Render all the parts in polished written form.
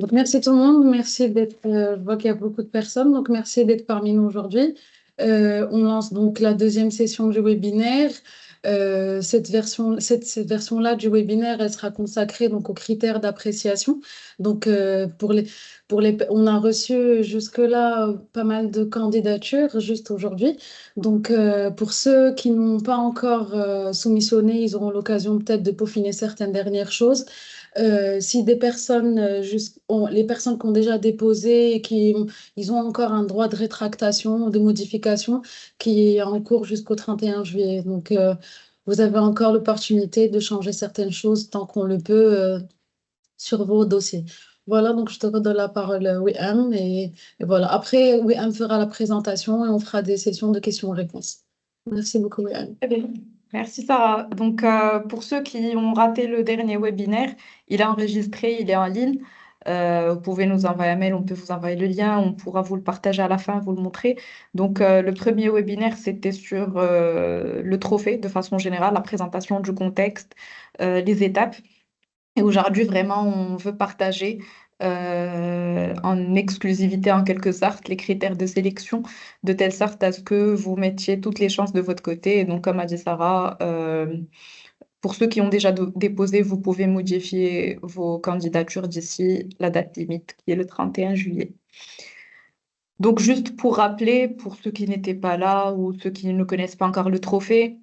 Donc, merci tout le monde. Merci d'être. Je vois qu'il y a beaucoup de personnes. Donc, merci d'être parmi nous aujourd'hui. On lance donc la deuxième session du webinaire. Cette version-là du webinaire, elle sera consacrée donc aux critères d'appréciation. Donc, on a reçu jusque-là pas mal de candidatures juste aujourd'hui. Donc, pour ceux qui n'ont pas encore soumissionné, ils auront l'occasion peut-être de peaufiner certaines dernières choses. Si des personnes, les personnes qui ont déjà déposé et ils ont encore un droit de rétractation, de modification qui est en cours jusqu'au 31 juillet. Donc, vous avez encore l'opportunité de changer certaines choses tant qu'on le peut sur vos dossiers. Voilà, donc je te redonne la parole, Wiham, et voilà. Après, Wiham fera la présentation et on fera des sessions de questions-réponses. Merci beaucoup, Wiham. Très bien. Merci Sarah. Donc, pour ceux qui ont raté le dernier webinaire, il est enregistré, il est en ligne. Vous pouvez nous envoyer un mail, on peut vous envoyer le lien, on pourra vous le partager à la fin, vous le montrer. Donc, le premier webinaire, c'était sur le trophée de façon générale, la présentation du contexte, les étapes. Et aujourd'hui, vraiment, on veut partager en exclusivité, en quelque sorte, les critères de sélection, de telle sorte à ce que vous mettiez toutes les chances de votre côté. Et donc, comme a dit Sarah, pour ceux qui ont déjà déposé, vous pouvez modifier vos candidatures d'ici la date limite, qui est le 31 juillet. Donc, juste pour rappeler, pour ceux qui n'étaient pas là ou ceux qui ne connaissent pas encore le trophée,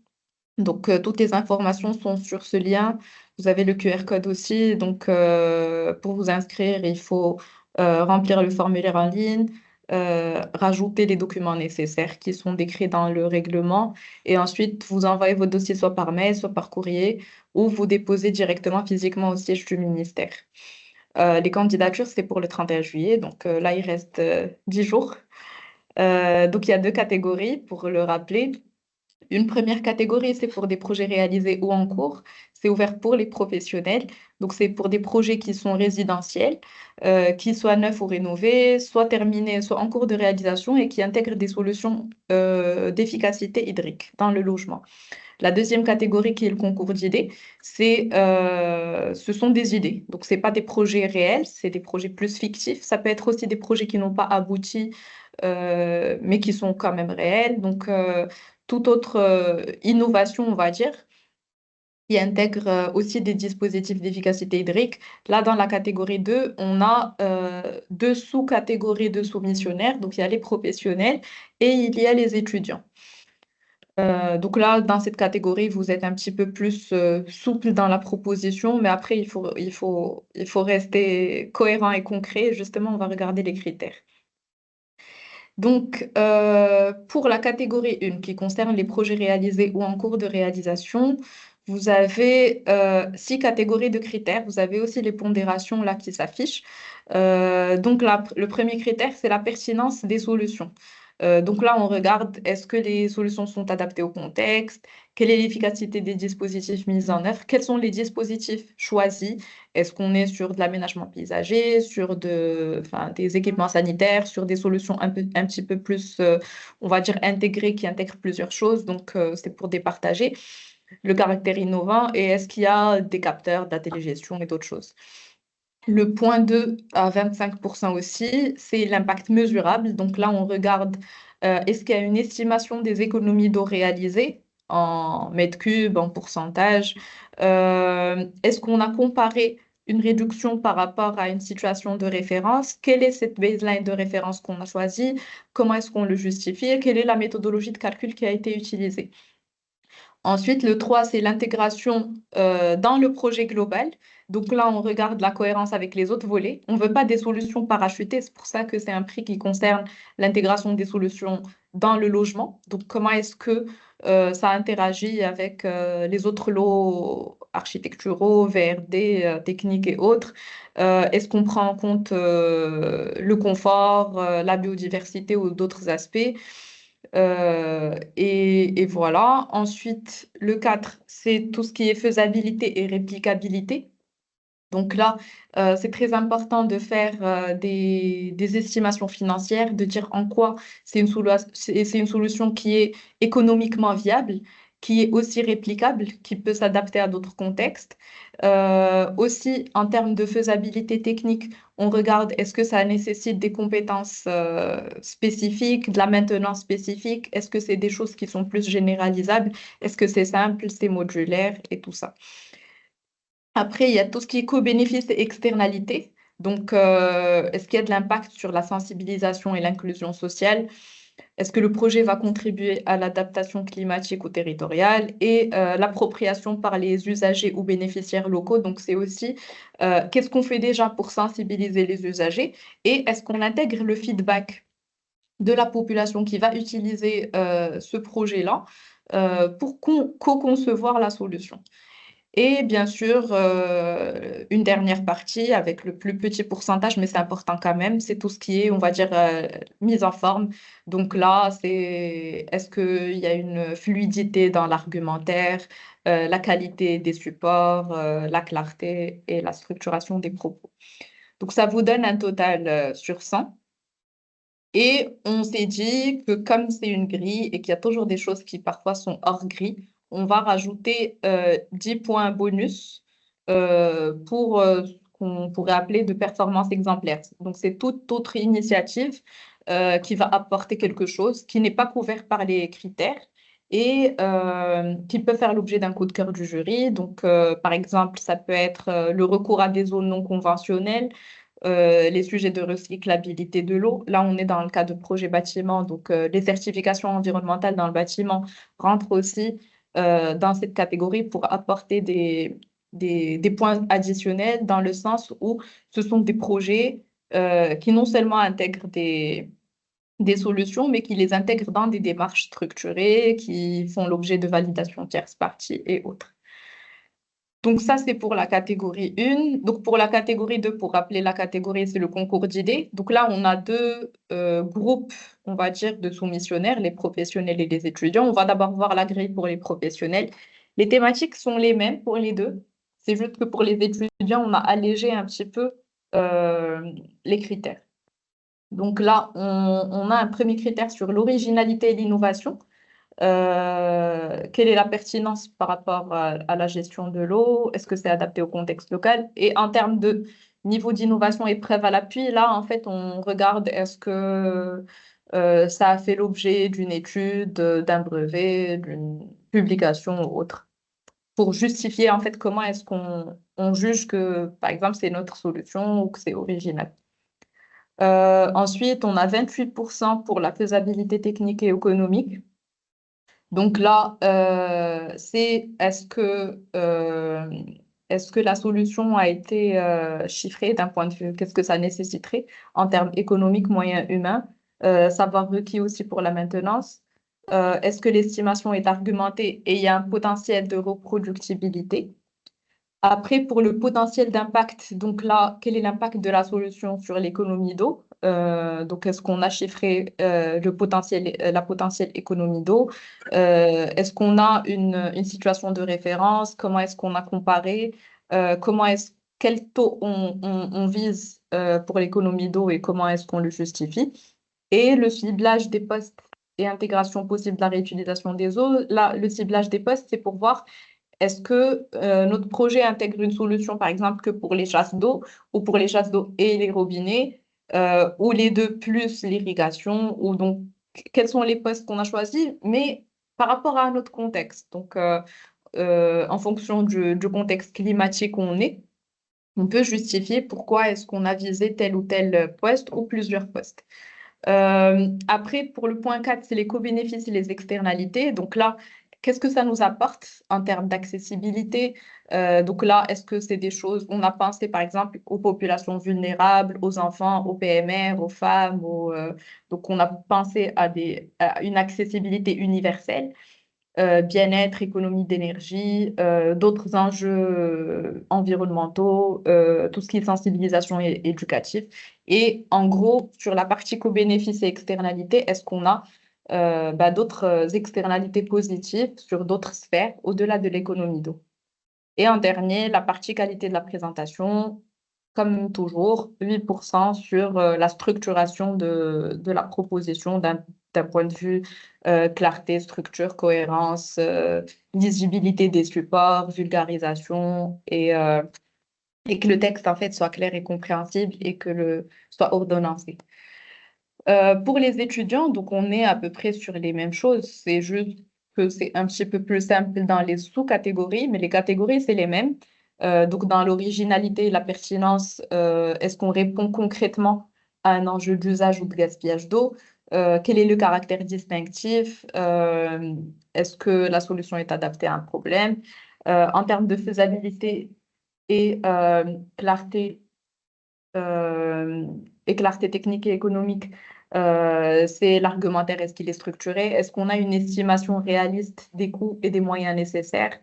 donc, toutes les informations sont sur ce lien. Vous avez le QR code aussi. Donc, pour vous inscrire, il faut remplir le formulaire en ligne, rajouter les documents nécessaires qui sont décrits dans le règlement. Et ensuite, vous envoyez vos dossiers soit par mail, soit par courrier, ou vous déposez directement physiquement au siège du ministère. Les candidatures, c'est pour le 31 juillet. Donc, là, il reste 10 jours. Donc, il y a deux catégories, pour le rappeler. Une première catégorie, c'est pour des projets réalisés ou en cours. C'est ouvert pour les professionnels. Donc, c'est pour des projets qui sont résidentiels, qui soient neufs ou rénovés, soit terminés, soit en cours de réalisation et qui intègrent des solutions d'efficacité hydrique dans le logement. La deuxième catégorie, qui est le concours d'idées, ce sont des idées. Donc, ce n'est pas des projets réels, c'est des projets plus fictifs. Ça peut être aussi des projets qui n'ont pas abouti, mais qui sont quand même réels. Donc, toute autre innovation, on va dire, qui intègre aussi des dispositifs d'efficacité hydrique. Là, dans la catégorie 2, on a deux sous-catégories de soumissionnaires. Donc, il y a les professionnels et il y a les étudiants. Donc là, dans cette catégorie, vous êtes un petit peu plus souple dans la proposition, mais après, il faut rester cohérent et concret. Justement, on va regarder les critères. Donc, pour la catégorie 1, qui concerne les projets réalisés ou en cours de réalisation, vous avez 6 catégories de critères. Vous avez aussi les pondérations là qui s'affichent. Donc, le premier critère, c'est la pertinence des solutions. Donc là, on regarde est-ce que les solutions sont adaptées au contexte, quelle est l'efficacité des dispositifs mis en œuvre, quels sont les dispositifs choisis, est-ce qu'on est sur de l'aménagement paysager, sur des équipements sanitaires, sur des solutions un petit peu plus, on va dire, intégrées, qui intègrent plusieurs choses, donc c'est pour départager le caractère innovant et est-ce qu'il y a des capteurs, de la télégestion et d'autres choses. Le point 2 à 25% aussi, c'est l'impact mesurable. Donc là, on regarde est-ce qu'il y a une estimation des économies d'eau réalisées en mètres cubes, en pourcentage. Est-ce qu'on a comparé une réduction par rapport à une situation de référence? Quelle est cette baseline de référence qu'on a choisie? Comment est-ce qu'on le justifie? Quelle est la méthodologie de calcul qui a été utilisée? Ensuite, le 3, c'est l'intégration dans le projet global. Donc là, on regarde la cohérence avec les autres volets. On ne veut pas des solutions parachutées. C'est pour ça que c'est un prix qui concerne l'intégration des solutions dans le logement. Donc, comment est-ce que ça interagit avec les autres lots architecturaux, VRD, techniques et autres? Est-ce qu'on prend en compte le confort, la biodiversité ou d'autres aspects? Et voilà. Ensuite, le 4, c'est tout ce qui est faisabilité et réplicabilité. Donc là, c'est très important de faire des estimations financières, de dire en quoi c'est une solution qui est économiquement viable qui est aussi réplicable, qui peut s'adapter à d'autres contextes. Aussi, en termes de faisabilité technique, on regarde est-ce que ça nécessite des compétences spécifiques, de la maintenance spécifique, est-ce que c'est des choses qui sont plus généralisables, est-ce que c'est simple, c'est modulaire et tout ça. Après, il y a tout ce qui est co-bénéfices et externalités. Donc, est-ce qu'il y a de l'impact sur la sensibilisation et l'inclusion sociale? Est-ce que le projet va contribuer à l'adaptation climatique ou territoriale et l'appropriation par les usagers ou bénéficiaires locaux? Donc, c'est aussi qu'est-ce qu'on fait déjà pour sensibiliser les usagers et est-ce qu'on intègre le feedback de la population qui va utiliser ce projet-là pour co-concevoir la solution? Et bien sûr, une dernière partie avec le plus petit pourcentage, mais c'est important quand même, c'est tout ce qui est, on va dire, mise en forme. Donc là, c'est est-ce qu'il y a une fluidité dans l'argumentaire, la qualité des supports, la clarté et la structuration des propos. Donc ça vous donne un total sur 100. Et on s'est dit que comme c'est une grille et qu'il y a toujours des choses qui parfois sont hors grille, on va rajouter 10 points bonus pour ce qu'on pourrait appeler de performance exemplaire. Donc c'est toute autre initiative qui va apporter quelque chose qui n'est pas couvert par les critères et qui peut faire l'objet d'un coup de cœur du jury. Donc par exemple, ça peut être le recours à des zones non conventionnelles, les sujets de recyclabilité de l'eau. Là, on est dans le cas de projet bâtiment, donc les certifications environnementales dans le bâtiment rentrent aussi dans cette catégorie pour apporter des points additionnels dans le sens où ce sont des projets qui non seulement intègrent des solutions, mais qui les intègrent dans des démarches structurées, qui font l'objet de validation tierce partie et autres. Donc ça, c'est pour la catégorie 1. Donc pour la catégorie 2, pour rappeler la catégorie, c'est le concours d'idées. Donc là, on a deux groupes, on va dire, de soumissionnaires, les professionnels et les étudiants. On va d'abord voir la grille pour les professionnels. Les thématiques sont les mêmes pour les deux. C'est juste que pour les étudiants, on a allégé un petit peu les critères. Donc là, on a un premier critère sur l'originalité et l'innovation. Quelle est la pertinence par rapport à la gestion de l'eau? Est-ce que c'est adapté au contexte local? Et en termes de niveau d'innovation et preuve à l'appui, là, en fait, on regarde est-ce que ça a fait l'objet d'une étude, d'un brevet, d'une publication ou autre, pour justifier, en fait, comment est-ce qu'on juge que, par exemple, c'est notre solution ou que c'est original. Ensuite, on a 28% pour la faisabilité technique et économique. Donc là, c'est est-ce que la solution a été chiffrée d'un point de vue, qu'est-ce que ça nécessiterait en termes économiques, moyens, humains, savoir requis aussi pour la maintenance. Est-ce que l'estimation est argumentée et il y a un potentiel de reproductibilité? Après, pour le potentiel d'impact, donc là, quel est l'impact de la solution sur l'économie d'eau? Donc, est-ce qu'on a chiffré le potentiel, la potentielle économie d'eau? Est-ce qu'on a une situation de référence? Comment est-ce qu'on a comparé? Quel taux on vise pour l'économie d'eau et comment est-ce qu'on le justifie? Et le ciblage des postes et intégration possible de la réutilisation des eaux. Là, le ciblage des postes, c'est pour voir est-ce que notre projet intègre une solution, par exemple, que pour les chasses d'eau ou pour les chasses d'eau et les robinets, ou les deux plus l'irrigation, ou donc quels sont les postes qu'on a choisis, mais par rapport à notre contexte. Donc, en fonction du contexte climatique où on peut justifier pourquoi est-ce qu'on a visé tel ou tel poste ou plusieurs postes. Après, pour le point 4, c'est les co-bénéfices et les externalités. Donc là, qu'est-ce que ça nous apporte en termes d'accessibilité? Donc là, est-ce que c'est des choses, on a pensé par exemple aux populations vulnérables, aux enfants, aux PMR, aux femmes, donc on a pensé à une accessibilité universelle, bien-être, économie d'énergie, d'autres enjeux environnementaux, tout ce qui est sensibilisation et éducative. Et en gros, sur la partie co-bénéfices et externalités, est-ce qu'on a d'autres externalités positives sur d'autres sphères au-delà de l'économie d'eau? Et en dernier, la partie qualité de la présentation, comme toujours, 8% sur la structuration de la proposition d'un point de vue clarté, structure, cohérence, lisibilité des supports, vulgarisation et que le texte en fait soit clair et compréhensible et que le soit ordonnancé. Pour les étudiants, donc on est à peu près sur les mêmes choses. C'est juste que c'est un petit peu plus simple dans les sous-catégories, mais les catégories, c'est les mêmes. Donc dans l'originalité et la pertinence, est-ce qu'on répond concrètement à un enjeu d'usage ou de gaspillage d'eau? Quel est le caractère distinctif? Est-ce que la solution est adaptée à un problème? En termes de faisabilité et euh, clarté technique et économique, c'est l'argumentaire, est-ce qu'il est structuré? Est-ce qu'on a une estimation réaliste des coûts et des moyens nécessaires?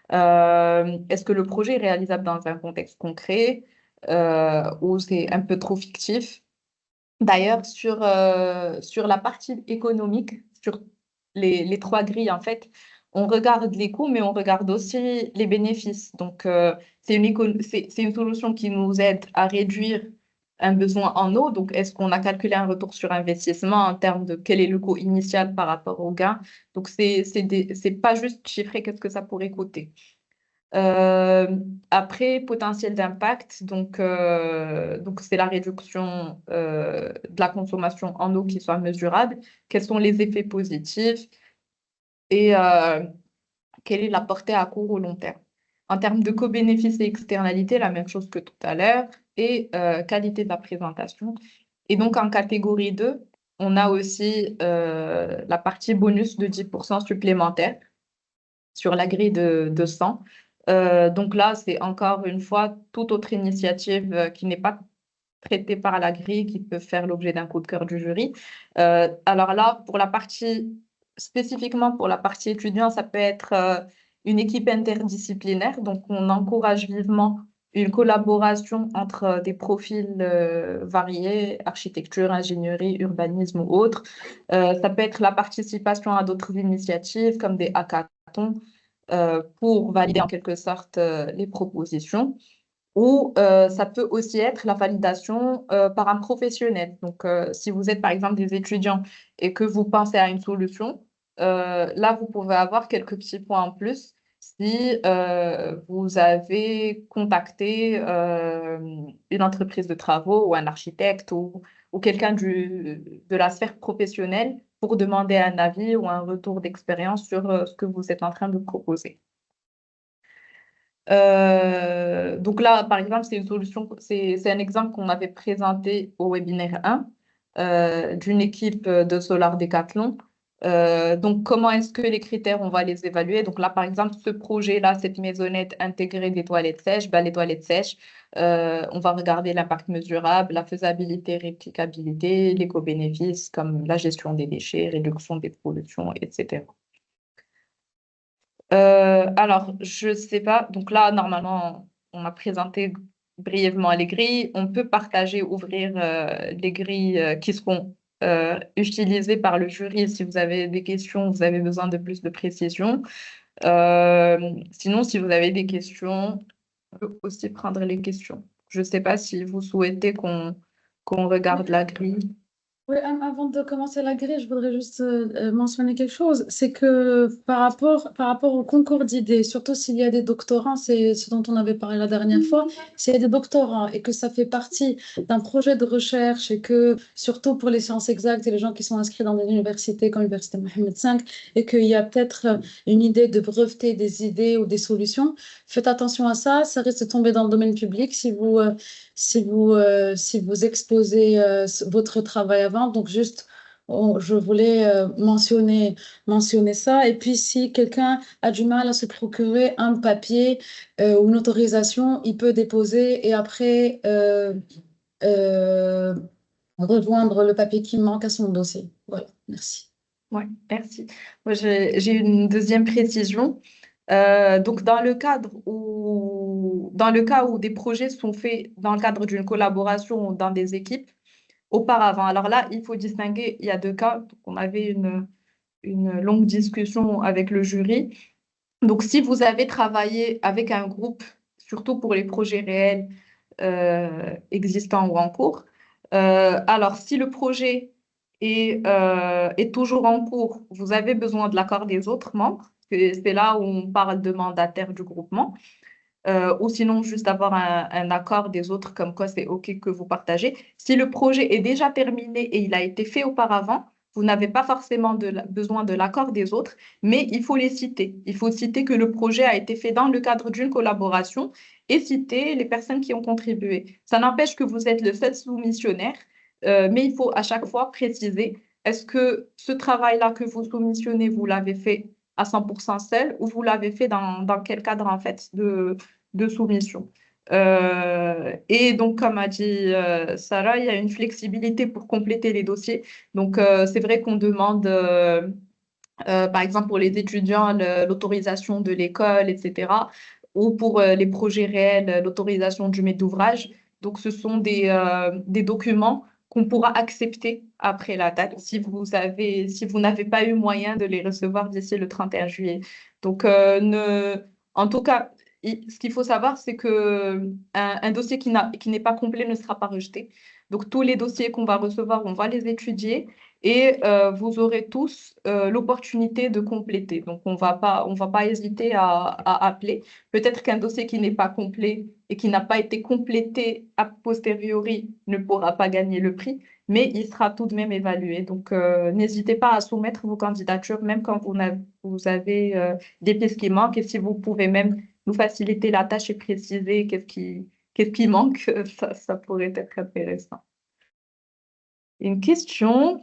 Est-ce que le projet est réalisable dans un contexte concret ou c'est un peu trop fictif? D'ailleurs, sur la partie économique, sur les trois grilles, en fait, on regarde les coûts, mais on regarde aussi les bénéfices. Donc, c'est une solution qui nous aide à réduire un besoin en eau. Donc, est-ce qu'on a calculé un retour sur investissement en termes de quel est le coût initial par rapport au gain? Donc, c'est pas juste chiffrer qu'est-ce que ça pourrait coûter. Euh, Après, potentiel d'impact, donc c'est la réduction de la consommation en eau qui soit mesurable. Quels sont les effets positifs et quelle est la portée à court ou long terme? En termes de co-bénéfices et externalités, la même chose que tout à l'heure, et qualité de la présentation. Et donc en catégorie 2, on a aussi la partie bonus de 10% supplémentaire sur la grille de 100. Donc là, c'est encore une fois toute autre initiative qui n'est pas traitée par la grille, qui peut faire l'objet d'un coup de cœur du jury. Alors là, spécifiquement pour la partie étudiant, ça peut être une équipe interdisciplinaire. Donc on encourage vivement une collaboration entre des profils variés, architecture, ingénierie, urbanisme ou autres. Ça peut être la participation à d'autres initiatives comme des hackathons pour valider en quelque sorte les propositions. Ou ça peut aussi être la validation par un professionnel. Donc, si vous êtes par exemple des étudiants et que vous pensez à une solution, là, vous pouvez avoir quelques petits points en plus si vous avez contacté une entreprise de travaux ou un architecte ou quelqu'un de la sphère professionnelle pour demander un avis ou un retour d'expérience sur ce que vous êtes en train de proposer. Donc là, par exemple, c'est une solution, c'est un exemple qu'on avait présenté au webinaire 1 d'une équipe de Solar Decathlon. Donc, comment est-ce que les critères, on va les évaluer? Donc là, par exemple, ce projet-là, cette maisonnette intégrée des toilettes sèches, ben, les toilettes sèches, on va regarder l'impact mesurable, la faisabilité, réplicabilité, l'éco-bénéfice, comme la gestion des déchets, réduction des pollutions, etc. Alors, je sais pas. Donc là, normalement, on a présenté brièvement les grilles. On peut partager, ouvrir les grilles qui seront utilisées par le jury si vous avez des questions, vous avez besoin de plus de précision. Sinon, si vous avez des questions, on peut aussi prendre les questions. Je ne sais pas si vous souhaitez qu'on regarde la grille. Oui, avant de commencer la grille, je voudrais juste mentionner quelque chose. C'est que par rapport au concours d'idées, surtout s'il y a des doctorants, c'est ce dont on avait parlé la dernière fois, s'il y a des doctorants et que ça fait partie d'un projet de recherche et que, surtout pour les sciences exactes et les gens qui sont inscrits dans des universités comme l'Université Mohamed V, et qu'il y a peut-être une idée de breveter des idées ou des solutions, faites attention à ça. Ça risque de tomber dans le domaine public si vous exposez votre travail avant. Donc, juste, je voulais mentionner ça. Et puis, si quelqu'un a du mal à se procurer un papier ou une autorisation, il peut déposer et après euh, rejoindre le papier qui manque à son dossier. Voilà, merci. Oui, merci. Moi, j'ai une deuxième précision. Donc, dans le cas où des projets sont faits dans le cadre d'une collaboration ou dans des équipes auparavant, alors là, il faut distinguer, il y a deux cas. Donc, on avait une longue discussion avec le jury. Donc, si vous avez travaillé avec un groupe, surtout pour les projets réels existants ou en cours, alors si le projet est toujours en cours, vous avez besoin de l'accord des autres membres. C'est là où on parle de mandataire du groupement. Ou sinon juste avoir un accord des autres comme quoi c'est OK que vous partagez. Si le projet est déjà terminé et il a été fait auparavant, vous n'avez pas forcément besoin de l'accord des autres, mais il faut les citer. Il faut citer que le projet a été fait dans le cadre d'une collaboration et citer les personnes qui ont contribué. Ça n'empêche que vous êtes le seul soumissionnaire, mais il faut à chaque fois préciser, est-ce que ce travail-là que vous soumissionnez, vous l'avez fait à 100% seul ou vous l'avez fait dans quel cadre en fait de soumission. Et donc, comme a dit Sarah, il y a une flexibilité pour compléter les dossiers. Donc, c'est vrai qu'on demande, par exemple, pour les étudiants, l'autorisation de l'école, etc. Ou pour les projets réels, l'autorisation du maître d'ouvrage. Donc, ce sont des documents qu'on pourra accepter après la date si vous n'avez pas eu moyen de les recevoir d'ici le 31 juillet. Donc, en tout cas, ce qu'il faut savoir, c'est que un dossier qui n'est pas complet ne sera pas rejeté. Donc, tous les dossiers qu'on va recevoir, on va les étudier et vous aurez tous l'opportunité de compléter. Donc, on va pas hésiter à appeler. Peut-être qu'un dossier qui n'est pas complet et qui n'a pas été complété a posteriori ne pourra pas gagner le prix, mais il sera tout de même évalué. Donc, n'hésitez pas à soumettre vos candidatures, même quand vous avez des pièces qui manquent. Et si vous pouvez même nous faciliter la tâche et préciser qu'est-ce qui manque, ça pourrait être intéressant. Une question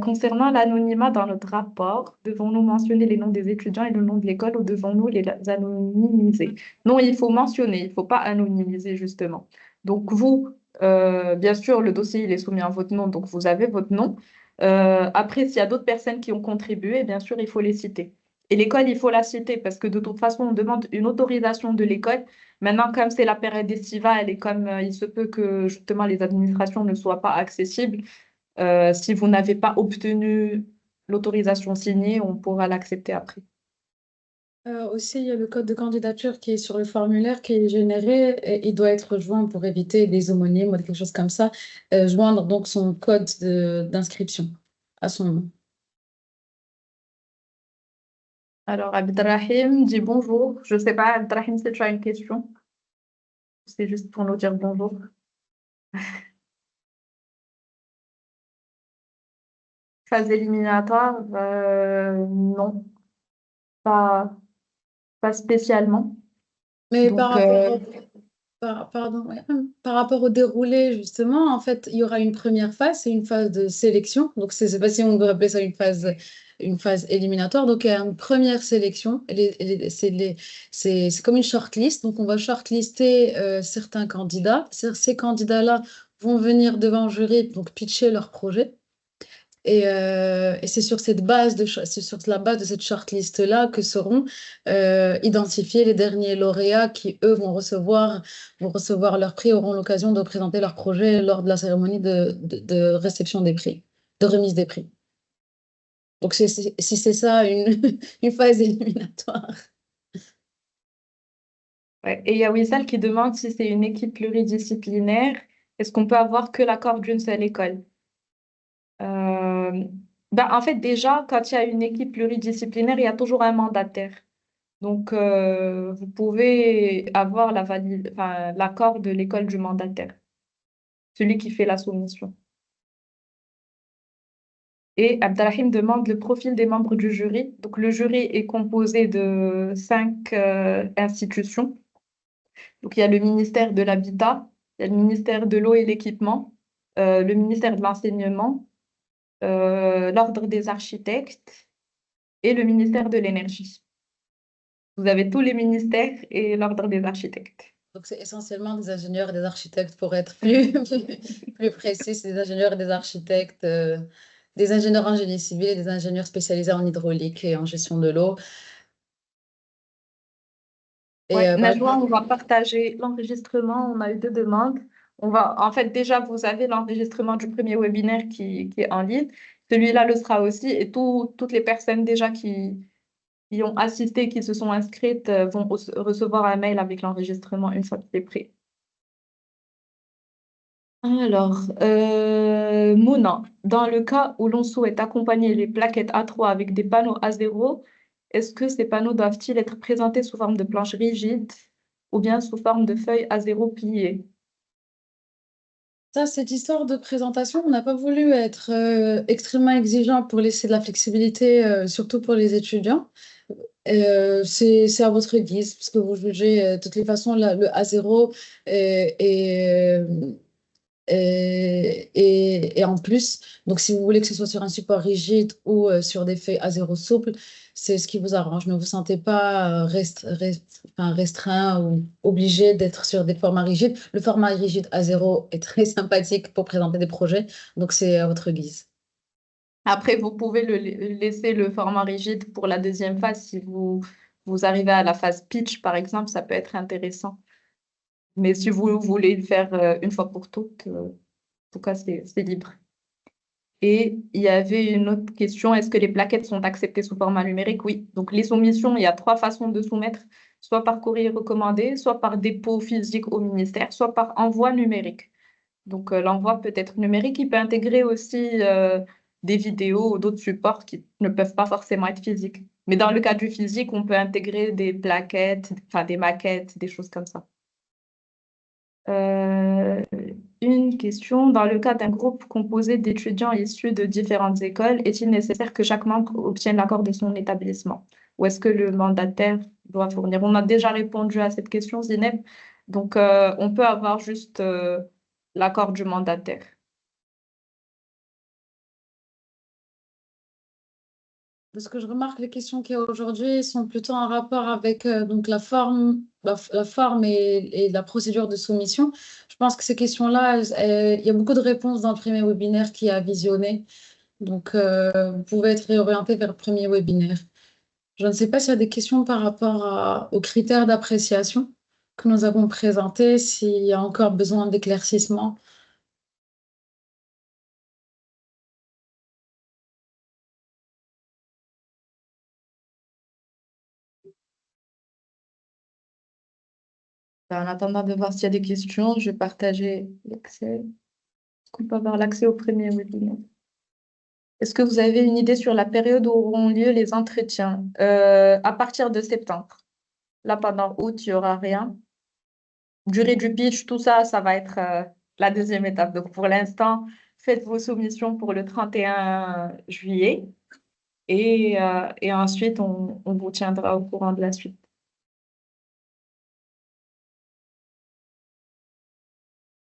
concernant l'anonymat dans notre rapport. Devons-nous mentionner les noms des étudiants et le nom de l'école ou devons-nous les anonymiser? Non, il faut mentionner, il ne faut pas anonymiser justement. Donc vous, bien sûr, le dossier il est soumis en votre nom, donc vous avez votre nom. Après, s'il y a d'autres personnes qui ont contribué, bien sûr, il faut les citer. Et l'école, il faut la citer parce que de toute façon, on demande une autorisation de l'école. Maintenant, comme c'est la période estivale et comme il se peut que justement les administrations ne soient pas accessibles, si vous n'avez pas obtenu l'autorisation signée, on pourra l'accepter après. Aussi, il y a le code de candidature qui est sur le formulaire qui est généré et il doit être joint pour éviter des homonymes ou quelque chose comme ça. Joindre donc son code d'inscription à son nom. Alors, Abdrahim dit bonjour. Je ne sais pas, Abdrahim, si tu as une question, c'est juste pour nous dire bonjour. Phase éliminatoire, non, pas, pas spécialement. Mais Donc, pardon, ouais. Par rapport au déroulé, justement, en fait, il y aura une première phase, c'est une phase de sélection. Donc, c'est pas si on peut appeler ça une phase éliminatoire. Donc, il y a une première sélection. C'est comme une shortlist. Donc, on va shortlister certains candidats. Ces candidats-là vont venir devant le jury, donc pitcher leur projet. Et c'est sur c'est sur la base de cette shortlist-là que seront identifiés les derniers lauréats qui, eux, vont recevoir leur prix, auront l'occasion de présenter leur projet lors de la cérémonie de réception des prix, de remise des prix. Donc, si c'est ça, une phase éliminatoire. ouais. Et il y a Wissal qui demande si c'est une équipe pluridisciplinaire, est-ce qu'on peut avoir que l'accord d'une seule école? Euh, en fait, déjà, quand il y a une équipe pluridisciplinaire, il y a toujours un mandataire. Donc, vous pouvez avoir l'accord de l'école du mandataire, celui qui fait la soumission. Et Abdelrahim demande le profil des membres du jury. Donc, le jury est composé de 5 institutions. Donc, il y a le ministère de l'Habitat, il y a le ministère de l'Eau et l'Équipement, le ministère de l'Enseignement, l'Ordre des architectes et le ministère de l'Énergie. Vous avez tous les ministères et l'Ordre des architectes. Donc, c'est essentiellement des ingénieurs et des architectes pour être plus précis. C'est des ingénieurs et des architectes, des ingénieurs en génie civil et des ingénieurs spécialisés en hydraulique et en gestion de l'eau. Et Ouais, voilà. Najwa, on va partager l'enregistrement. On a eu deux demandes. En fait, déjà, vous avez l'enregistrement du premier webinaire qui est en ligne. Celui-là le sera aussi. Et toutes les personnes déjà qui ont assisté, qui se sont inscrites, vont recevoir un mail avec l'enregistrement une fois qu'il est prêt. Alors, Mouna, dans le cas où l'on souhaite accompagner les plaquettes A3 avec des panneaux A0, est-ce que ces panneaux doivent-ils être présentés sous forme de planches rigides ou bien sous forme de feuilles A0 pliées? Ça, cette histoire de présentation, on n'a pas voulu être extrêmement exigeant pour laisser de la flexibilité, surtout pour les étudiants. C'est à votre guise, parce que vous jugez, de toutes les façons, le A0 est, et en plus, donc si vous voulez que ce soit sur un support rigide ou sur des feuilles A0 souples, c'est ce qui vous arrange. Ne vous sentez pas enfin, restreint ou obligé d'être sur des formats rigides. Le format rigide A0 est très sympathique pour présenter des projets, donc c'est à votre guise. Après, vous pouvez laisser le format rigide pour la deuxième phase. Si vous arrivez à la phase pitch, par exemple, ça peut être intéressant. Mais si vous voulez le faire une fois pour toutes, en tout cas, c'est libre. Et il y avait une autre question, est-ce que les plaquettes sont acceptées sous format numérique? Oui. Donc les soumissions, il y a trois façons de soumettre, soit par courrier recommandé, soit par dépôt physique au ministère, soit par envoi numérique. Donc l'envoi peut être numérique, il peut intégrer aussi des vidéos ou d'autres supports qui ne peuvent pas forcément être physiques. Mais dans le cas du physique, on peut intégrer des plaquettes, enfin des maquettes, des choses comme ça. Euh, une question, dans le cas d'un groupe composé d'étudiants issus de différentes écoles, est-il nécessaire que chaque membre obtienne l'accord de son établissement? Ou est-ce que le mandataire doit fournir? On a déjà répondu à cette question, Zineb. Donc, on peut avoir juste l'accord du mandataire. Parce que je remarque les questions qu'il y a aujourd'hui sont plutôt en rapport avec donc la forme et la procédure de soumission. Je pense que ces questions-là, il y a beaucoup de réponses dans le premier webinaire qui a visionné. Donc, vous pouvez être réorienté vers le premier webinaire. Je ne sais pas s'il y a des questions par rapport aux critères d'appréciation que nous avons présentés, s'il y a encore besoin d'éclaircissement. En attendant de voir s'il y a des questions, je vais partager l'accès. Est-ce qu'on peut avoir l'accès au premier webinaire? Est-ce que vous avez une idée sur la période où auront lieu les entretiens? À partir de septembre. Là, pendant août, il n'y aura rien. Durée du pitch, tout ça, ça va être la deuxième étape. Donc, pour l'instant, faites vos soumissions pour le 31 juillet et ensuite, on vous tiendra au courant de la suite.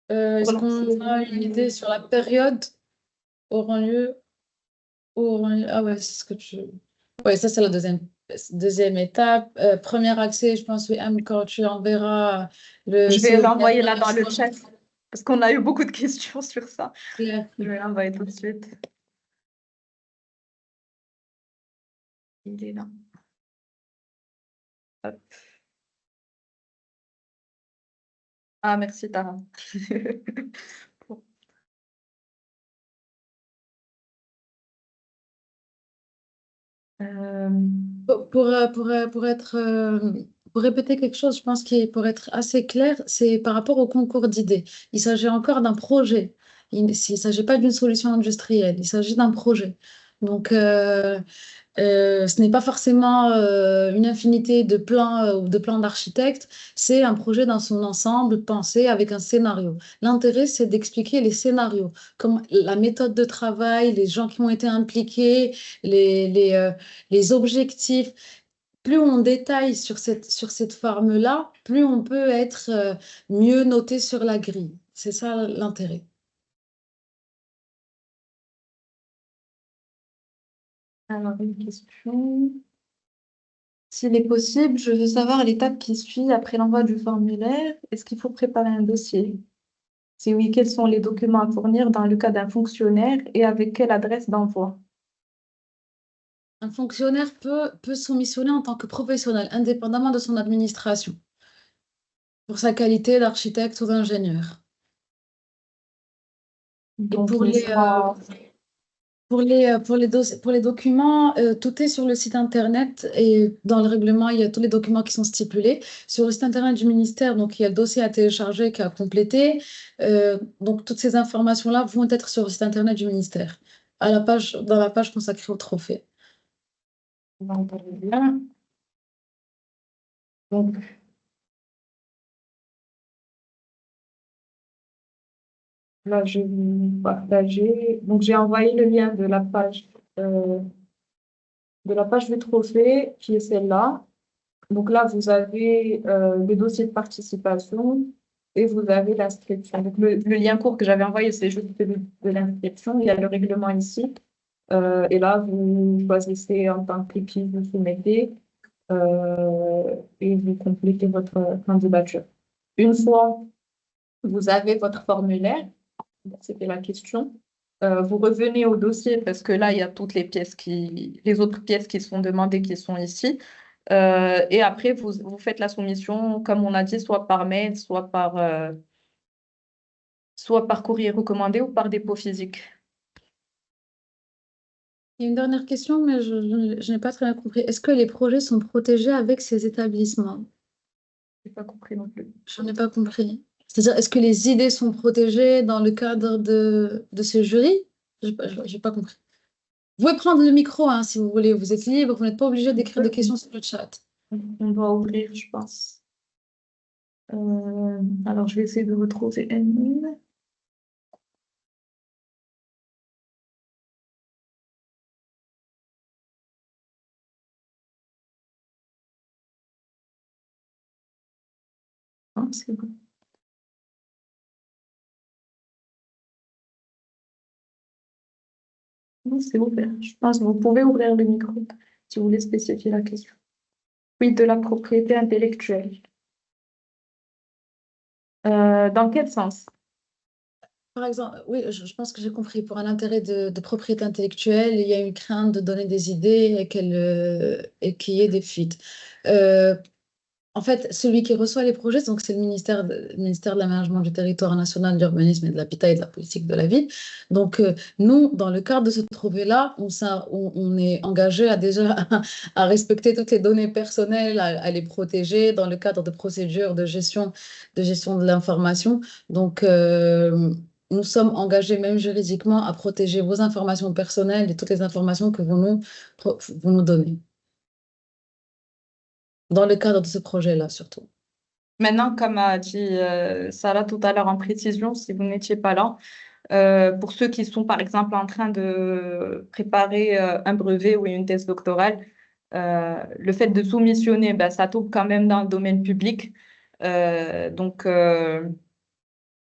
Pour Est-ce qu'on a une idée sur la période où auront lieu, Ah ouais, c'est ce que tu... Ouais, ça c'est la deuxième étape. Premier accès, je pense, oui, Anne, quand tu enverras le je vais COI. l'envoyer là dans le chat parce qu'on a eu beaucoup de questions sur ça. Claire. Je vais l'envoyer tout de suite. Il est là. Hop. Ah, merci, Tara. Euh, Pour être, pour répéter quelque chose, je pense qu'il pour être assez clair, c'est par rapport au concours d'idées. Il s'agit encore d'un projet. Il ne s'agit pas d'une solution industrielle, il s'agit d'un projet. Donc, ce n'est pas forcément une infinité de plans ou de plans d'architectes, c'est un projet dans son ensemble pensé avec un scénario. L'intérêt, c'est d'expliquer les scénarios, comme la méthode de travail, les gens qui ont été impliqués, les objectifs. Plus on détaille sur cette forme-là, plus on peut être mieux noté sur la grille. C'est ça l'intérêt. alors, une question. S'il est possible, je veux savoir l'étape qui suit après l'envoi du formulaire. Est-ce qu'il faut préparer un dossier? Si oui, quels sont les documents à fournir dans le cas d'un fonctionnaire et avec quelle adresse d'envoi? Un fonctionnaire peut soumissionner en tant que professionnel, indépendamment de son administration, pour sa qualité d'architecte ou d'ingénieur. Et Donc, il sera... pour les documents, tout est sur le site internet et dans le règlement, il y a tous les documents qui sont stipulés. Sur le site internet du ministère, donc il y a le dossier à télécharger qu'à compléter. Donc toutes ces informations-là vont être sur le site internet du ministère, dans la page consacrée au trophée. Donc, bien. Donc, là, je vais vous partager. Donc, j'ai envoyé le lien de la page du trophée, qui est celle-là. Donc là, vous avez le dossier de participation et vous avez l'inscription. Donc, le lien court que j'avais envoyé, c'est juste celui de l'inscription. Il y a le règlement ici. Et là, vous choisissez en tant qu'équipe, vous soumettez et vous complétez votre candidature. Une fois vous avez votre formulaire, c'était la question. Vous revenez au dossier parce que là, il y a toutes les autres pièces qui sont demandées qui sont ici. Et après, vous faites la soumission, comme on a dit, soit par mail, soit par courrier recommandé ou par dépôt physique. Il y a une dernière question, mais je n'ai pas très bien compris. Est-ce que les projets sont protégés avec ces établissements? Je n'ai pas compris non plus. Je n'ai pas compris. C'est-à-dire, est-ce que les idées sont protégées dans le cadre de ce jury? J'ai pas compris. Vous pouvez prendre le micro, hein, si vous voulez. Vous êtes libre. Vous n'êtes pas obligé d'écrire des questions sur le chat. On doit ouvrir, je pense. Alors, je vais essayer de retrouver une ligne. Ah, c'est bon. Non, c'est ouvert. Je pense que vous pouvez ouvrir le micro si vous voulez spécifier la question. Oui, de la propriété intellectuelle. Dans quel sens? Par exemple, oui, je pense que j'ai compris. Pour un intérêt de propriété intellectuelle, il y a une crainte de donner des idées et qu'il y ait des fuites. Euh, En fait, celui qui reçoit les projets, donc c'est le ministère de l'Aménagement du territoire national, de l'urbanisme et de l'habitat et de la politique de la ville. Donc, nous, dans le cadre de ce trophée-là, on est engagé à déjà à respecter toutes les données personnelles, à les protéger dans le cadre de procédures de gestion de l'information. Donc, nous sommes engagés même juridiquement à protéger vos informations personnelles et toutes les informations que vous nous donnez, dans le cadre de ce projet-là surtout. Maintenant, comme a dit Sarah tout à l'heure en précision, si vous n'étiez pas là, pour ceux qui sont par exemple en train de préparer un brevet ou une thèse doctorale, le fait de soumissionner, ben, ça tombe quand même dans le domaine public. Euh, donc, euh,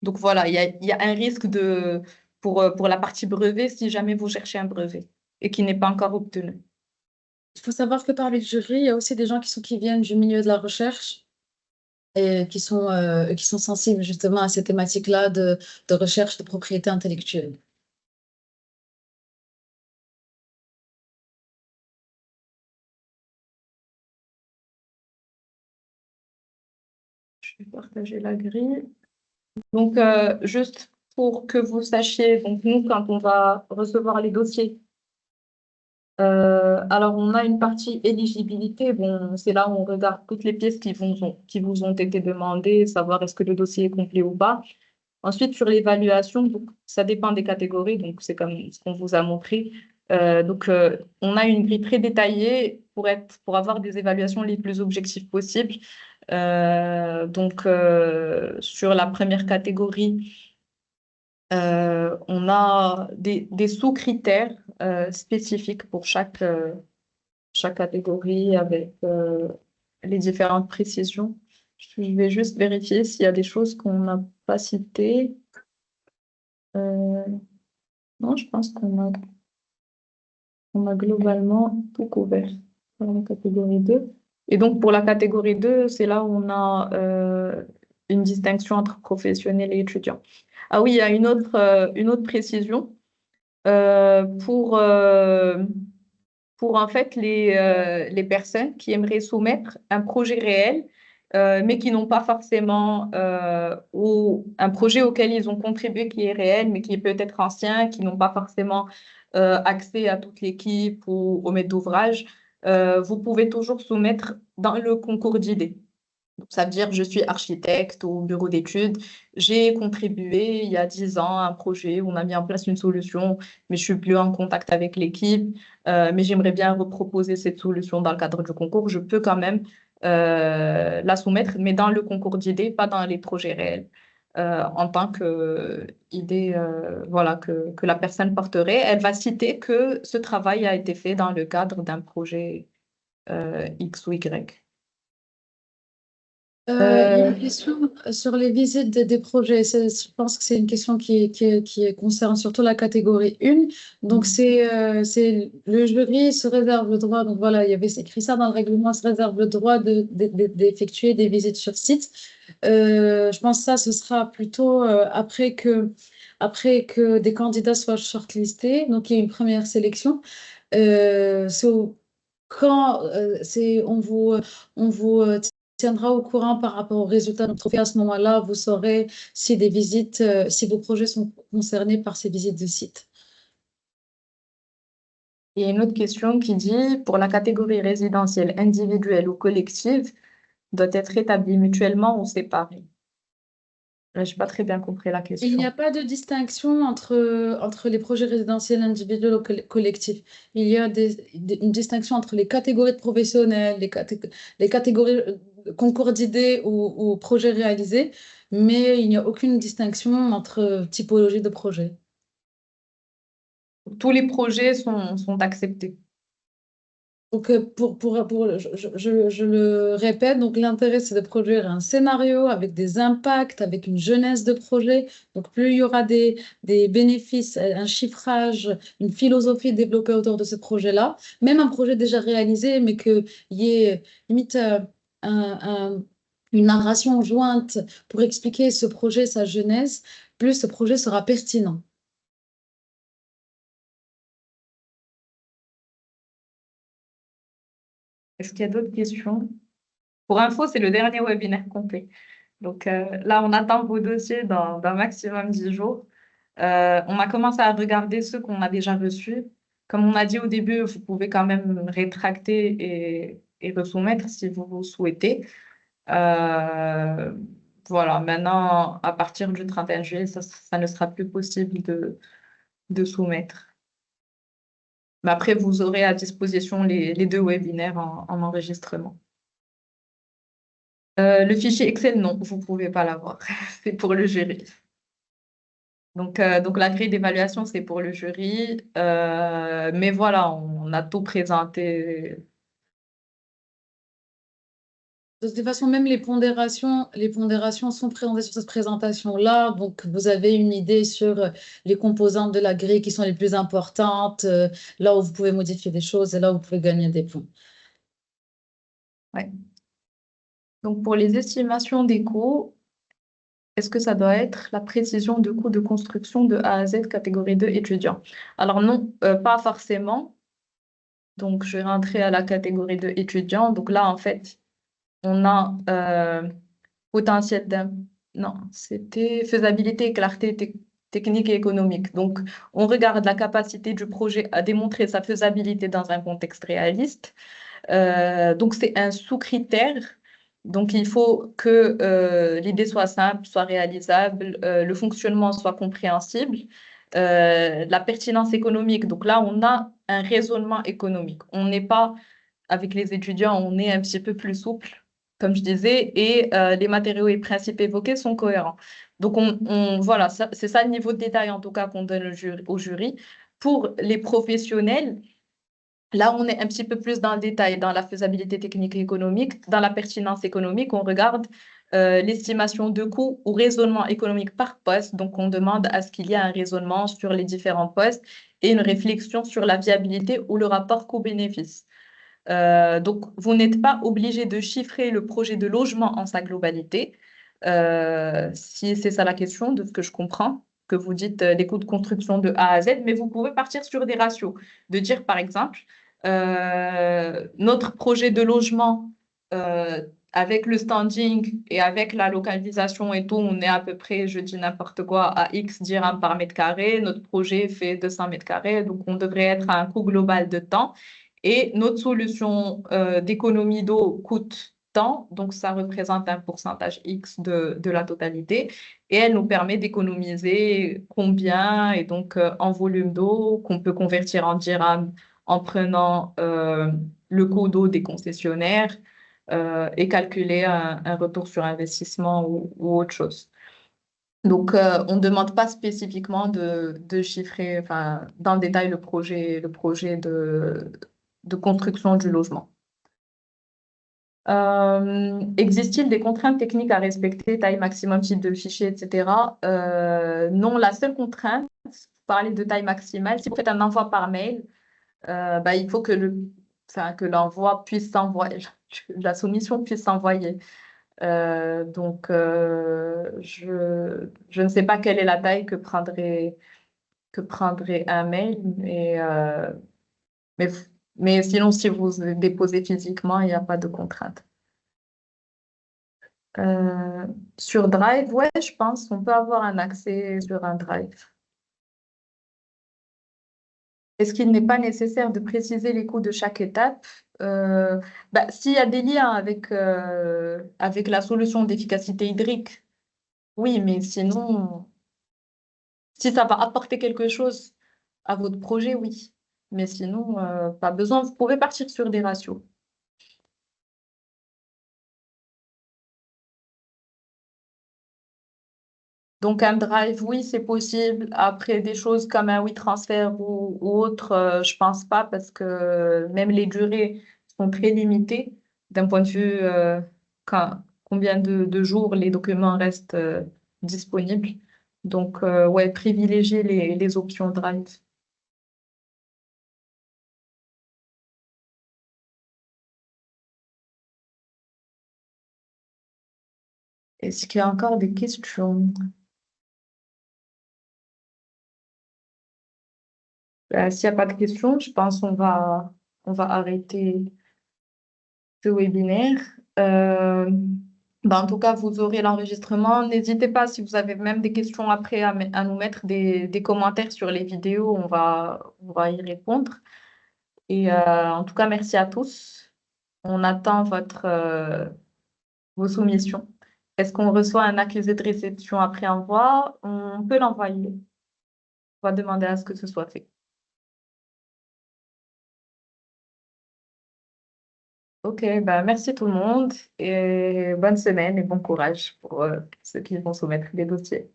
donc voilà, il y a un risque pour la partie brevet si jamais vous cherchez un brevet et qui n'est pas encore obtenu. Il faut savoir que parmi le jury, il y a aussi des gens qui viennent du milieu de la recherche et qui sont sensibles justement à ces thématiques-là de recherche de propriété intellectuelle. Je vais partager la grille. Donc, juste pour que vous sachiez, donc nous, quand on va recevoir les dossiers, alors on a une partie éligibilité. Bon, c'est là où on regarde toutes les pièces qui vous ont été demandées, savoir est-ce que le dossier est complet ou pas. Ensuite, sur l'évaluation, donc ça dépend des catégories, donc c'est comme ce qu'on vous a montré. On a une grille très détaillée pour avoir des évaluations les plus objectives possibles. Sur la première catégorie, on a des sous-critères spécifiques pour chaque catégorie avec les différentes précisions. Je vais juste vérifier s'il y a des choses qu'on n'a pas citées. Euh, non, je pense on a globalement tout couvert dans la catégorie 2. Et donc, pour la catégorie 2, c'est là où on a une distinction entre professionnels et étudiants. Ah oui, il y a une autre précision. Euh, pour, euh, pour en fait les personnes qui aimeraient soumettre un projet réel mais qui n'ont pas forcément ou un projet auquel ils ont contribué qui est réel, mais qui est peut-être ancien, qui n'ont pas forcément accès à toute l'équipe ou au maître d'ouvrage, vous pouvez toujours soumettre dans le concours d'idées. Ça veut dire, je suis architecte au bureau d'études, j'ai contribué il y a 10 ans à un projet où on a mis en place une solution, mais je suis plus en contact avec l'équipe, mais j'aimerais bien reproposer cette solution dans le cadre du concours. Je peux quand même la soumettre, mais dans le concours d'idées, pas dans les projets réels. En tant que idée voilà, que la personne porterait, elle va citer que ce travail a été fait dans le cadre d'un projet X ou Y. Il y a Euh, une question sur les visites des projets. Je pense que c'est une question qui concerne surtout la catégorie 1. Donc, c'est le jury se réserve le droit. Donc, voilà, il y avait écrit ça dans le règlement, se réserve le droit d'effectuer des visites sur site. Je pense que ça, ce sera plutôt après que des candidats soient shortlistés. Donc, il y a une première sélection. Quand on vous tiendra au courant par rapport aux résultats de notre trophée. À ce moment-là, vous saurez si des visites, si vos projets sont concernés par ces visites de site. Il y a une autre question qui dit, pour la catégorie résidentielle individuelle ou collective, doit être établie mutuellement ou séparée. Je n'ai pas très bien compris la Il n'y a question. pas de distinction entre les projets résidentiels individuels ou collectifs. Il y a une distinction entre les catégories de professionnels, les catégories concours d'idées ou projets réalisés, mais il n'y a aucune distinction entre typologie de projets. Tous les projets sont acceptés. Donc, je le répète, donc l'intérêt, c'est de produire un scénario avec des impacts, avec une genèse de projet. Donc, plus il y aura des bénéfices, un chiffrage, une philosophie développée autour de ce projet-là, même un projet déjà réalisé, mais qu'il y ait limite un- un- une narration jointe pour expliquer ce projet, sa genèse, plus ce projet sera pertinent. Est-ce qu'il y a d'autres questions? Pour info, c'est le dernier webinaire complet. Donc là, on attend vos dossiers dans maximum 10 jours. On a commencé à regarder ceux qu'on a déjà reçus. Comme on a dit au début, vous pouvez quand même rétracter et resoumettre si vous le souhaitez. Euh, voilà, maintenant, à partir du 31 juillet, ça ne sera plus possible de soumettre. Mais après, vous aurez à disposition les deux webinaires en enregistrement. Le fichier Excel, non, vous ne pouvez pas l'avoir. C'est pour le jury. Donc la grille d'évaluation, c'est pour le jury. Mais voilà, on a tout présenté. De toute façon, même les pondérations sont présentées sur cette présentation-là. Donc, vous avez une idée sur les composantes de la grille qui sont les plus importantes, là où vous pouvez modifier des choses et là où vous pouvez gagner des points. Ouais. Donc pour les estimations des coûts, est-ce que ça doit être la précision de coûts de construction de A à Z catégorie 2 étudiant? Alors non, pas forcément. Donc je vais rentrer à la catégorie 2 étudiant. Donc là, en fait, on a potentiel d'un... Non, c'était faisabilité et clarté technique et économique. Donc, on regarde la capacité du projet à démontrer sa faisabilité dans un contexte réaliste. Donc, c'est un sous-critère. Donc, il faut que l'idée soit simple, soit réalisable, le fonctionnement soit compréhensible, la pertinence économique. Donc là, on a un raisonnement économique. On n'est pas avec les étudiants, on est un petit peu plus souple, comme je disais, et les matériaux et principes évoqués sont cohérents. Donc, voilà, c'est ça le niveau de détail en tout cas qu'on donne au jury. Pour les professionnels, là, on est un petit peu plus dans le détail, dans la faisabilité technique et économique, dans la pertinence économique, on regarde l'estimation de coûts ou raisonnement économique par poste. Donc, on demande à ce qu'il y ait un raisonnement sur les différents postes et une réflexion sur la viabilité ou le rapport coût-bénéfice. Donc, vous n'êtes pas obligé de chiffrer le projet de logement en sa globalité. Si c'est ça la question, de ce que je comprends, que vous dites les coûts de construction de A à Z, mais vous pouvez partir sur des ratios. De dire, par exemple, notre projet de logement avec le standing et avec la localisation et tout, on est à peu près, je dis n'importe quoi, à X dirhams par mètre carré. Notre projet fait 200 mètres carrés, donc on devrait être à un coût global de temps. Et notre solution d'économie d'eau coûte tant, donc ça représente un pourcentage X de la totalité. Et elle nous permet d'économiser combien, et donc en volume d'eau qu'on peut convertir en dirhams en prenant le coût d'eau des concessionnaires et calculer un retour sur investissement ou autre chose. Donc, on ne demande pas spécifiquement de chiffrer enfin, dans le détail le projet de construction du logement. Existe-t-il des contraintes techniques à respecter, taille maximum, type de fichier, etc. Non, la seule contrainte, vous parlez de taille maximale, si vous faites un envoi par mail, bah, il faut que que l'envoi puisse s'envoyer, la soumission puisse s'envoyer. Donc, je ne sais pas quelle est la taille que prendrait un mail, mais, mais sinon, si vous déposez physiquement, il n'y a pas de contrainte. Euh, sur Drive, ouais, je pense qu'on peut avoir un accès sur un Drive. Est-ce qu'il n'est pas nécessaire de préciser les coûts de chaque étape? Bah, s'il y a des liens avec la solution d'efficacité hydrique, oui, mais sinon, si ça va apporter quelque chose à votre projet, oui. Mais sinon, pas besoin. Vous pouvez partir sur des ratios. Donc, un drive, oui, c'est possible. Après, des choses comme un WeTransfer ou autre, je pense pas parce que même les durées sont très limitées d'un point de vue combien de jours les documents restent disponibles. Donc, ouais, privilégier les options drive. Est-ce qu'il y a encore des questions? S'il n'y a pas de questions, je pense on va arrêter ce webinaire. Euh, en tout cas, vous aurez l'enregistrement. N'hésitez pas, si vous avez même des questions après, à nous mettre des commentaires sur les vidéos. On va y répondre. Et en tout cas, merci à tous. On attend vos soumissions. Est-ce qu'on reçoit un accusé de réception après envoi? On peut l'envoyer. On va demander à ce que ce soit fait. Ok, bah merci tout le monde et bonne semaine et bon courage pour ceux qui vont soumettre les dossiers.